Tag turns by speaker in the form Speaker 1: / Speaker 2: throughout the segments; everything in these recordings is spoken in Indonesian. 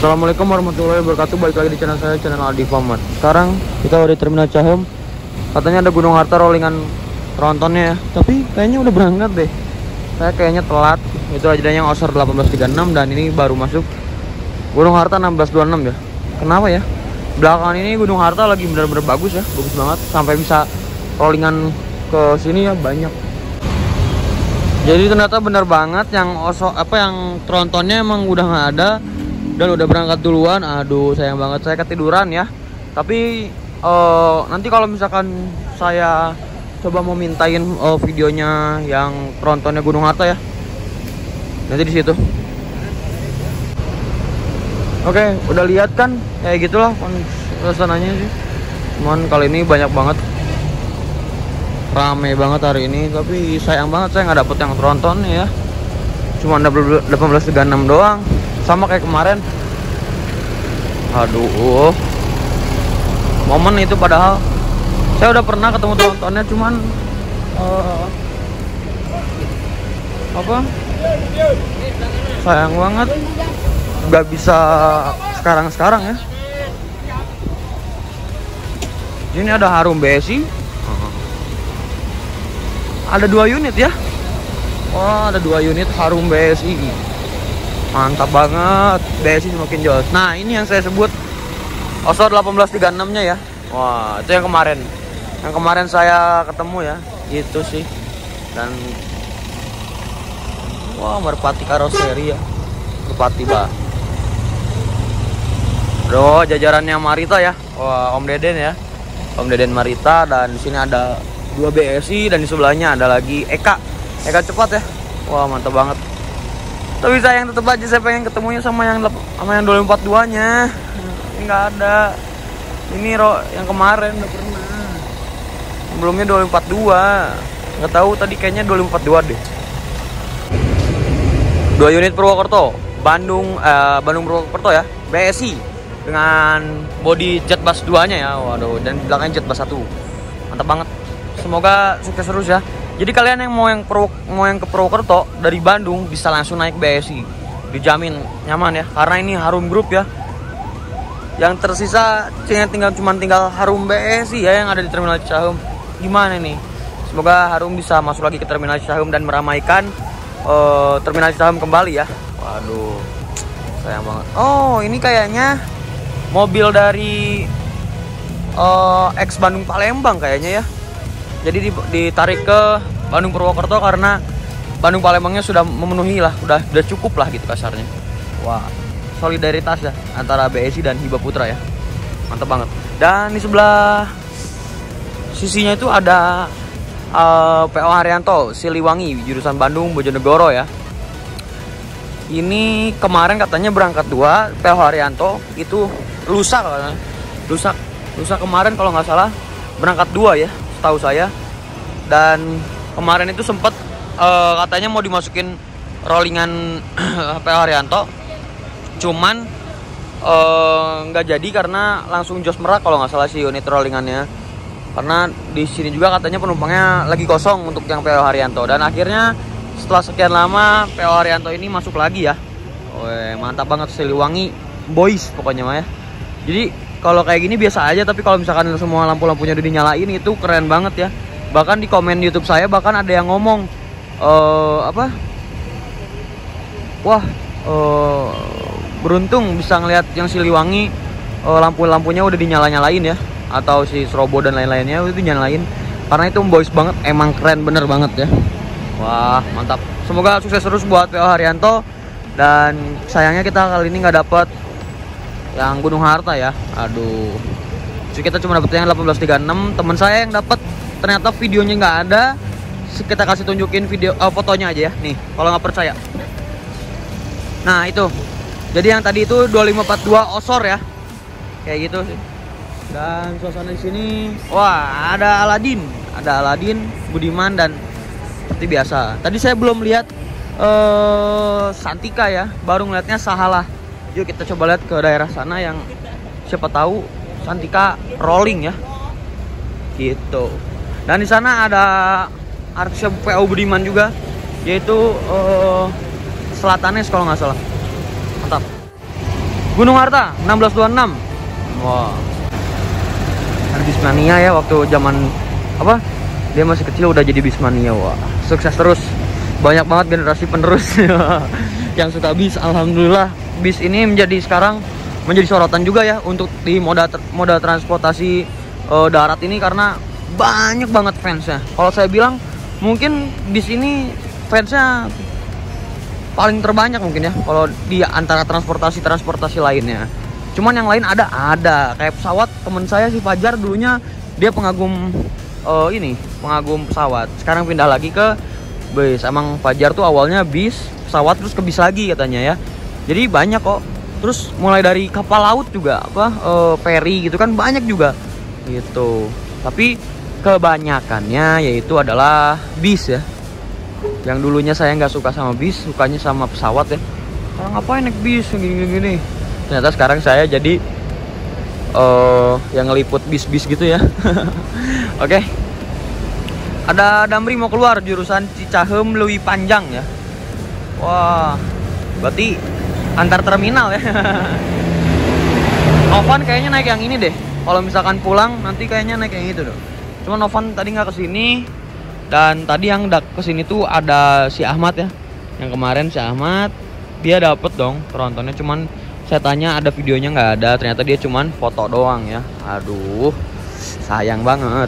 Speaker 1: Assalamualaikum warahmatullahi wabarakatuh. Balik lagi di channel saya, channel Aldi Famad. Sekarang kita udah di Terminal Cahem. Katanya ada Gunung Harta rollingan trontonnya ya. Tapi kayaknya udah berangkat deh. Saya kayaknya telat. Itu aja yang Osor 1836 dan ini baru masuk Gunung Harta 1626 ya. Kenapa ya? Belakangan ini Gunung Harta lagi bener-bener bagus ya. Bagus banget sampai bisa rollingan ke sini ya banyak. Jadi ternyata bener banget yang yang trontonnya emang udah nggak ada. Dan udah berangkat duluan. Aduh sayang banget saya ketiduran ya. Tapi nanti kalau misalkan saya coba mau mintain videonya yang trontonnya Gunung Harta ya, nanti di situ. Oke, udah lihat kan kayak gitulah suasananya sih. Cuman kali ini banyak banget, rame banget hari ini. Tapi sayang banget saya nggak dapet yang trontonnya ya. Cuma 1836 doang. Sama kayak kemarin. Aduh, momen itu padahal saya udah pernah ketemu trontonnya, cuman sayang banget nggak bisa sekarang ya. Ini ada Harum BSI, ada 2 unit ya. Wah, ada 2 unit Harum BSI. Mantap banget, BSI semakin jelas. Nah, ini yang saya sebut Osor 1836 nya ya. Wah, itu yang kemarin. Yang kemarin saya ketemu ya. Itu sih. Dan wah, Merpati karoseri ya. Merpati bah. Bro, jajarannya Marita ya. Wah, Om Deden ya. Om Deden Marita, dan di sini ada 2 BSI dan di sebelahnya ada lagi Eka cepat ya. Wah, mantap banget. Tapi sayang tetap aja saya pengen ketemunya sama yang 242-nya. Ini nggak ada. Ini yang kemarin udah pernah. Sebelumnya 242. Nggak tahu tadi kayaknya 242 deh. 2 unit Purwokerto, Bandung Purwokerto ya. BSI dengan body jet bus 2-nya ya. Waduh, dan belakangnya jet bus 1. Mantap banget. Semoga sukses terus ya. Jadi kalian yang mau yang ke Purwokerto dari Bandung bisa langsung naik BSI. Dijamin nyaman ya, karena ini Harum Group ya. Yang tersisa cuma tinggal Harum BSI ya yang ada di Terminal Cahem. Gimana nih? Semoga Harum bisa masuk lagi ke Terminal Cahem dan meramaikan Terminal Cahem kembali ya. Waduh, sayang banget. Oh, ini kayaknya mobil dari ex Bandung Palembang kayaknya ya. Jadi ditarik ke Bandung Purwokerto karena Bandung Palembangnya sudah memenuhi lah, udah cukup lah gitu kasarnya. Wah, solidaritas ya antara BSI dan Hiba Putra ya. Mantap banget. Dan di sebelah sisinya itu ada PO Haryanto Siliwangi jurusan Bandung Bojonegoro ya. Ini kemarin katanya berangkat 2 PO Haryanto itu lusa kemarin kalau nggak salah berangkat 2 ya, tahu saya. Dan kemarin itu sempat katanya mau dimasukin rollingan PO Haryanto, cuman nggak jadi karena langsung jos Merak kalau nggak salah sih unit rollingannya. Karena di sini juga katanya penumpangnya lagi kosong untuk yang PO Haryanto. Dan akhirnya setelah sekian lama PO Haryanto ini masuk lagi ya. Wih, mantap banget, Siliwangi boys pokoknya mah ya. Jadi kalau kayak gini biasa aja, tapi kalau misalkan semua lampu-lampunya udah dinyalain itu keren banget ya. Bahkan di komen YouTube saya bahkan ada yang ngomong beruntung bisa ngelihat yang Siliwangi lampu-lampunya udah dinyala-nyalain ya, atau si strobo dan lain-lainnya itu nyalain. Karena itu boys banget, emang keren bener banget ya. Wah, mantap. Semoga sukses terus buat PO Haryanto. Dan sayangnya kita kali ini nggak dapet yang Gunung Harta ya. Aduh. Jadi kita cuma dapet yang 1836. Teman saya yang dapet ternyata videonya nggak ada. Kita kasih tunjukin video fotonya aja ya. Nih, kalau nggak percaya. Nah, itu. Jadi yang tadi itu 2542 Osor ya. Kayak gitu sih. Dan suasana di sini, wah, ada Aladin, Budiman, dan seperti biasa. Tadi saya belum lihat Santika ya, baru ngeliatnya Sahalah. Yuk kita coba lihat ke daerah sana yang siapa tahu Santika rolling ya. Gitu. Dan di sana ada artis PO Budiman juga, yaitu Selatanes kalau nggak salah. Mantap. Gunung Harta 1626. Wah. Ada Bismania ya waktu zaman apa? Dia masih kecil udah jadi Bismania. Wah, sukses terus. Banyak banget generasi penerus yang suka bis. Alhamdulillah, bis ini sekarang menjadi sorotan juga ya untuk di moda transportasi darat ini, karena banyak banget fansnya. Kalau saya bilang mungkin bis ini fansnya paling terbanyak mungkin ya kalau di antara transportasi lainnya. Cuman yang lain ada kayak pesawat. Temen saya si Fajar dulunya dia pengagum pengagum pesawat. Sekarang pindah lagi ke bis. Emang Fajar tuh awalnya bis, pesawat, terus ke bis lagi katanya ya. Jadi banyak kok. Terus mulai dari kapal laut juga ferry gitu kan banyak juga gitu. Tapi kebanyakannya yaitu adalah bis ya. Yang dulunya saya nggak suka sama bis, sukanya sama pesawat ya. Orang ngapain naik bis gini. Ternyata sekarang saya jadi yang ngeliput bis-bis gitu ya. Oke. Ada Damri mau keluar jurusan Cicahem Leuwi Panjang ya. Wah, berarti antar terminal ya. Novan kayaknya naik yang ini deh. Kalau misalkan pulang nanti kayaknya naik yang itu dong. Cuma Novan tadi nggak kesini. Dan tadi yang kesini tuh ada si Ahmad ya. Yang kemarin si Ahmad dia dapet dong trontonnya. Cuman saya tanya ada videonya nggak ada. Ternyata dia cuman foto doang ya. Aduh, sayang banget.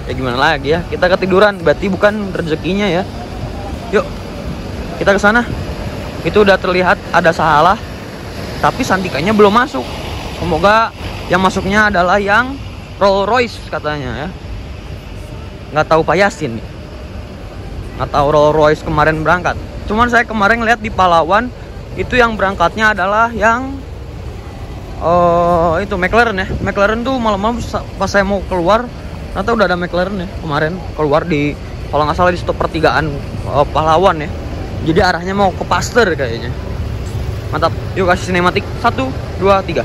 Speaker 1: Ya gimana lagi ya, kita ketiduran berarti bukan rezekinya ya. Yuk kita ke sana. Itu udah terlihat ada salah, tapi Santikanya belum masuk. Semoga yang masuknya adalah yang Rolls Royce katanya ya. Nggak tahu Pak Yasin, nggak tahu Rolls Royce kemarin berangkat. Cuman saya kemarin lihat di Palawan itu yang berangkatnya adalah yang itu McLaren ya. McLaren tuh malam-malam pas saya mau keluar ternyata udah ada McLaren ya kemarin keluar di, kalau nggak salah di stop pertigaan Pahlawan ya. Jadi arahnya mau ke Pasteur kayaknya. Mantap. Yuk kasih sinematik 1, 2, 3.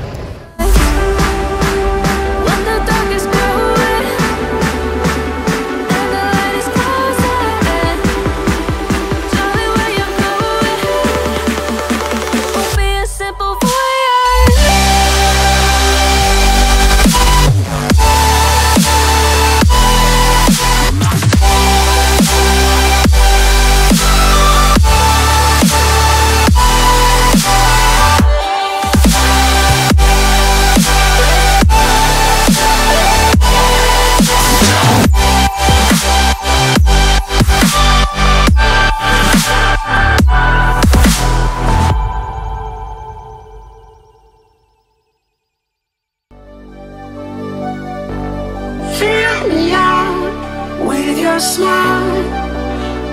Speaker 2: Smile,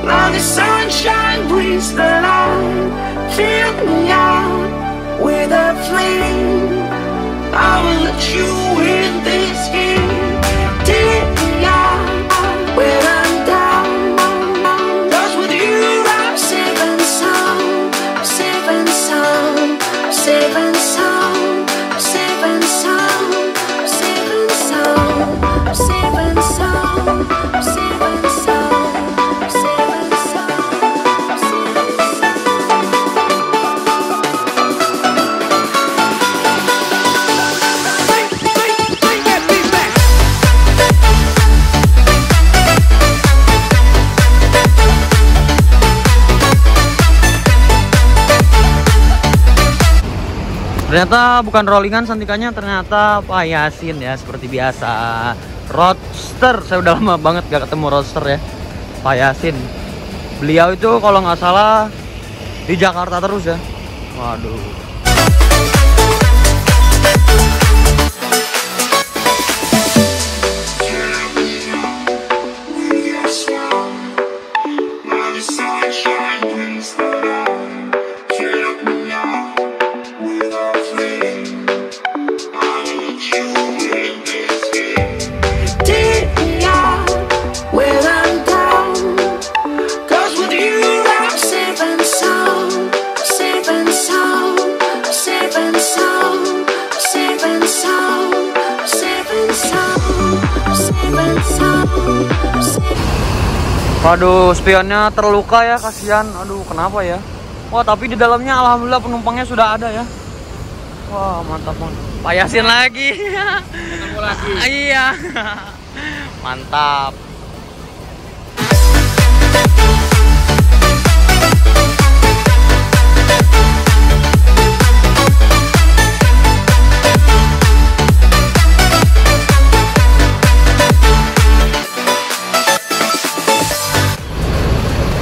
Speaker 2: now the sunshine brings the light. Fill me out with a flame. I will let you in this game. Take me out when I'm down. 'Cause with you I'm safe and sound. Safe and sound. Safe and sound. Safe and sound. Safe and sound. Safe and sound.
Speaker 1: Ternyata bukan rollingan Santikanya, ternyata Pak Yasin ya, seperti biasa. Roadster, saya udah lama banget gak ketemu Roadster ya, Pak Yasin. Beliau itu kalau nggak salah di Jakarta terus ya. Waduh. Waduh, spionnya terluka ya, kasihan. Aduh, kenapa ya? Wah, tapi di dalamnya alhamdulillah penumpangnya sudah ada ya. Wah, mantap banget. Payasin lagi.
Speaker 3: Ketemu lagi.
Speaker 1: Iya. Mantap.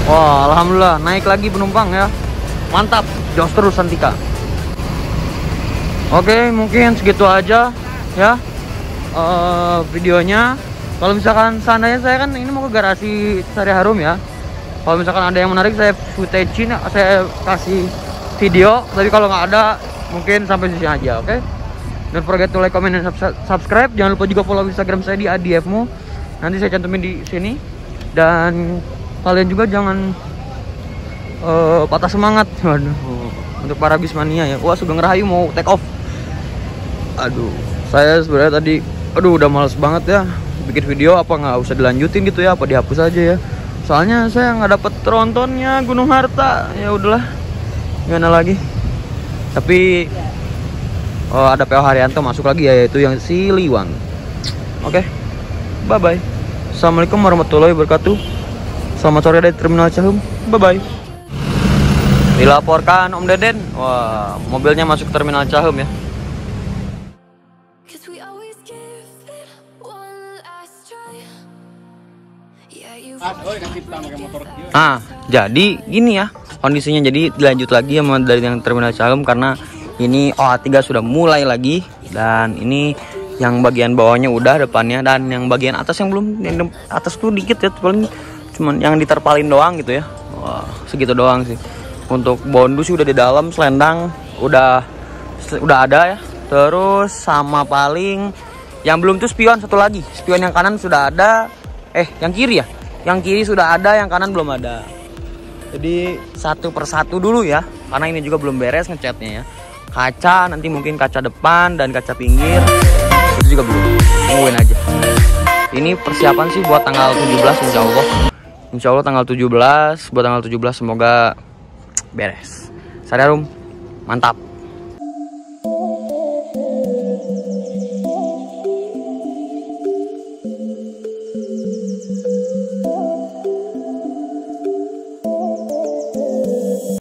Speaker 1: Wah, alhamdulillah naik lagi penumpang ya. Mantap, jos terus Santika. Oke, mungkin segitu aja ya videonya. Kalau misalkan seandainya saya kan ini mau ke garasi Sari Harum ya. Kalau misalkan ada yang menarik saya footage-in, saya kasih video. Tapi kalau nggak ada mungkin sampai di sini aja, oke? Don't forget to like, comment, dan subscribe. Jangan lupa juga follow Instagram saya di @adifmu. Nanti saya cantumin di sini. Dan kalian juga jangan patah semangat. Waduh, untuk para bismania ya. Wah, Sugeng Rahayu mau take off. Aduh, saya sebenarnya tadi udah males banget ya bikin video. Apa nggak usah dilanjutin gitu ya, apa dihapus aja ya. Soalnya saya nggak dapet trontonnya Gunung Harta. Ya udahlah, gimana lagi. Tapi ada PO Haryanto masuk lagi ya, yaitu yang Siliwangi. Oke, bye bye. Assalamualaikum warahmatullahi wabarakatuh. Selamat sore dari Terminal Cahum. Bye bye. Dilaporkan Om Deden. Wah, mobilnya masuk Terminal Cahum ya. Jadi gini ya kondisinya. Jadi dilanjut lagi sama dari yang Terminal Cahum karena ini OH3 sudah mulai lagi. Dan ini yang bagian bawahnya udah depannya, dan yang bagian atas yang belum. Yang atas tuh dikit ya, paling cuman yang diterpalin doang gitu ya. Wah, segitu doang sih. Untuk bondus udah di dalam, selendang udah ada ya. Terus sama paling yang belum tuh spion satu lagi. Spion yang kanan sudah ada. Yang kiri ya? Yang kiri sudah ada, yang kanan belum ada. Jadi satu persatu dulu ya, karena ini juga belum beres ngecatnya ya. Kaca nanti mungkin kaca depan dan kaca pinggir itu juga belum. Tungguin aja. Ini persiapan sih buat tanggal 17 insya Allah. Insya Allah tanggal 17, buat tanggal 17 semoga beres. Sari Harum, mantap.